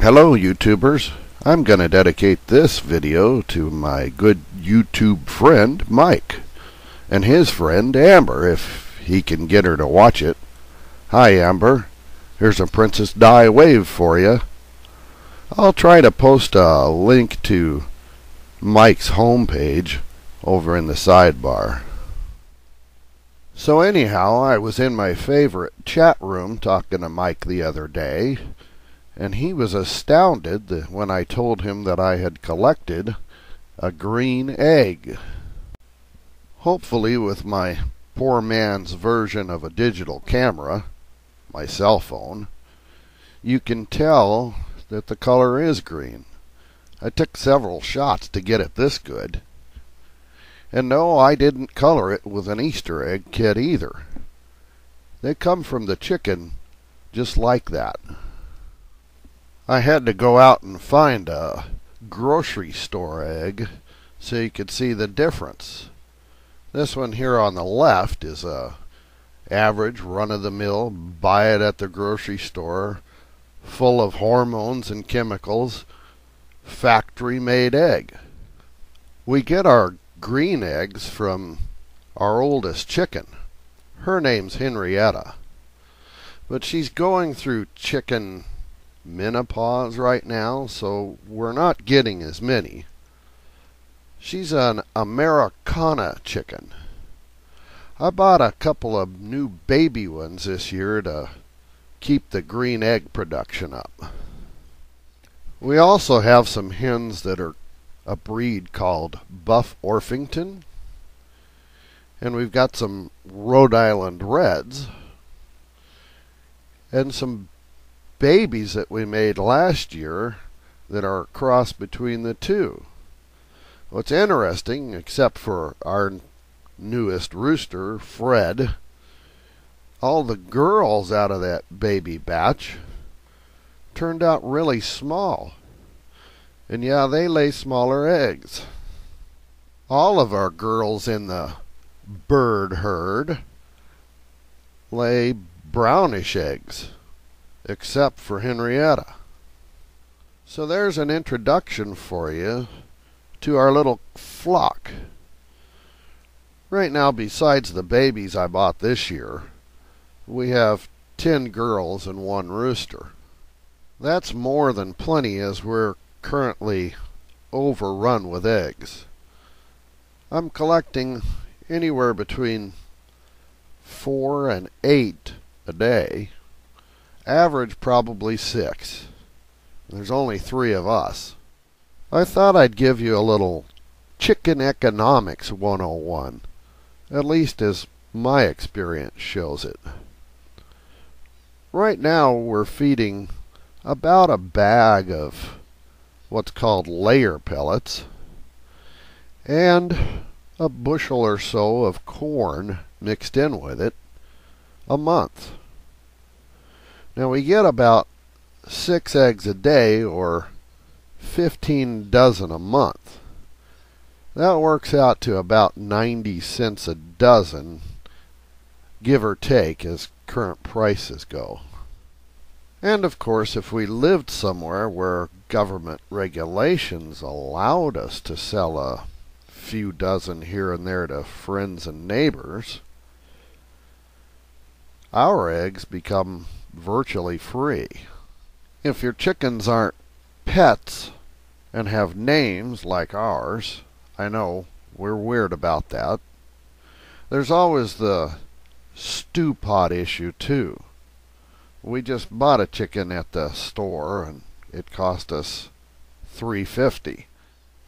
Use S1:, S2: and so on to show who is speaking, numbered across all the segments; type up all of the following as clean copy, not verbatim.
S1: Hello YouTubers, I'm going to dedicate this video to my good YouTube friend Mike and his friend Amber, if he can get her to watch it. Hi Amber, here's a Princess Di wave for you. I'll try to post a link to Mike's homepage over in the sidebar. So anyhow, I was in my favorite chat room talking to Mike the other day, and he was astounded when I told him that I had collected a green egg. Hopefully with my poor man's version of a digital camera, my cell phone, you can tell that the color is green. I took several shots to get it this good. And no, I didn't color it with an Easter egg kit either. They come from the chicken just like that. I had to go out and find a grocery store egg so you could see the difference. This one here on the left is a average run-of-the-mill, buy it at the grocery store, full of hormones and chemicals, factory-made egg. We get our green eggs from our oldest chicken. Her name's Henrietta, but she's going through chicken menopause right now, so we're not getting as many. She's an Americana chicken. I bought a couple of new baby ones this year to keep the green egg production up. We also have some hens that are a breed called Buff Orpington, and we've got some Rhode Island Reds and some babies that we made last year that are a cross between the two. What's interesting, except for our newest rooster, Fred, all the girls out of that baby batch turned out really small. And yeah, they lay smaller eggs. All of our girls in the bird herd lay brownish eggs, except for Henrietta. So there's an introduction for you to our little flock. Right now, besides the babies I bought this year, we have 10 girls and 1 rooster. That's more than plenty, as we're currently overrun with eggs. I'm collecting anywhere between 4 and 8 a day. Average probably 6. There's only 3 of us. I thought I'd give you a little chicken economics 101, at least as my experience shows it. Right now we're feeding about a bag of what's called layer pellets and a bushel or so of corn mixed in with it a month. Now we get about 6 eggs a day, or 15 dozen a month. That works out to about 90 cents a dozen, give or take, as current prices go. And of course, if we lived somewhere where government regulations allowed us to sell a few dozen here and there to friends and neighbors, our eggs become virtually free. If your chickens aren't pets and have names like ours, I know we're weird about that, there's always the stew pot issue too. We just bought a chicken at the store and it cost us $3.50.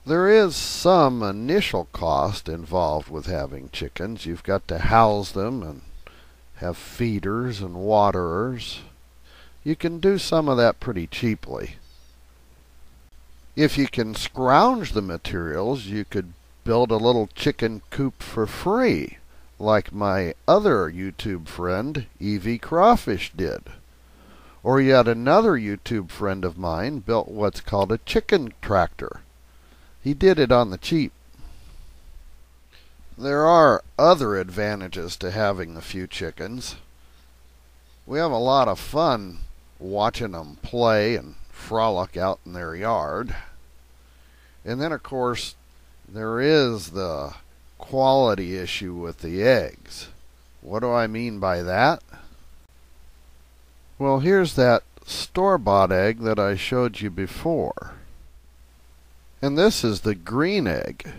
S1: There is some initial cost involved with having chickens. You've got to house them and have feeders and waterers. You can do some of that pretty cheaply. If you can scrounge the materials, you could build a little chicken coop for free, like my other YouTube friend, Evie Crawfish, did. Or yet another YouTube friend of mine built what's called a chicken tractor. He did it on the cheap. There are other advantages to having a few chickens. We have a lot of fun watching them play and frolic out in their yard. And then, of course, there is the quality issue with the eggs. What do I mean by that? Well, here's that store-bought egg that I showed you before. And this is the green egg.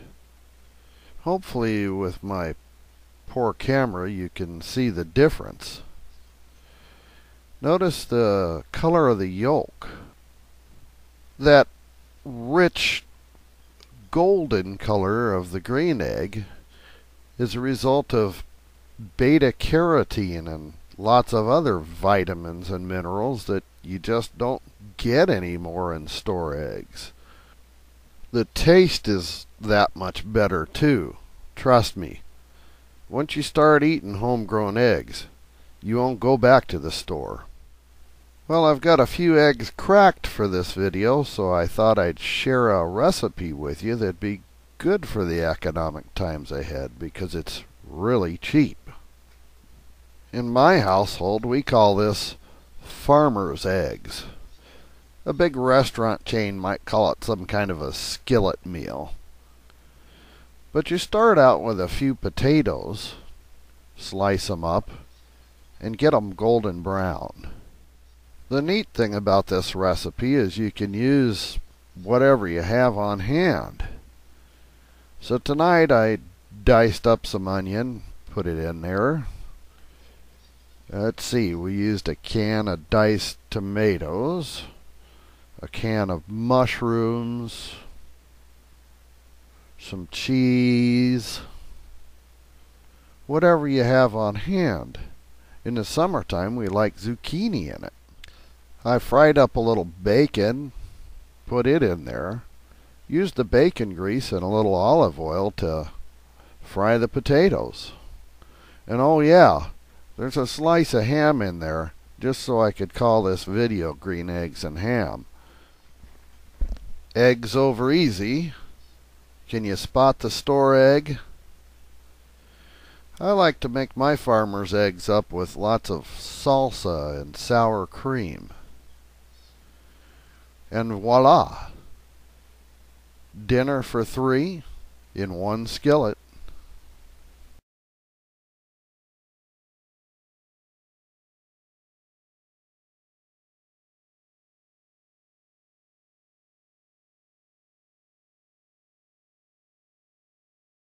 S1: Hopefully with my poor camera you can see the difference. Notice the color of the yolk. That rich golden color of the green egg is a result of beta-carotene and lots of other vitamins and minerals that you just don't get anymore in store eggs. The taste is that much better too. Trust me. Once you start eating homegrown eggs, you won't go back to the store. Well, I've got a few eggs cracked for this video, so I thought I'd share a recipe with you that'd be good for the economic times ahead because it's really cheap. In my household, we call this farmer's eggs. A big restaurant chain might call it some kind of a skillet meal. But you start out with a few potatoes, slice them up, and get them golden brown. The neat thing about this recipe is you can use whatever you have on hand. So tonight I diced up some onion, put it in there. Let's see, we used a can of diced tomatoes, a can of mushrooms, some cheese, whatever you have on hand. In the summertime we like zucchini in it. I fried up a little bacon, put it in there, used the bacon grease and a little olive oil to fry the potatoes. And oh yeah, there's a slice of ham in there, just so I could call this video Green Eggs and Ham. Eggs over easy. Can you spot the store egg? I like to make my farmer's eggs up with lots of salsa and sour cream. And voila! Dinner for three in one skillet.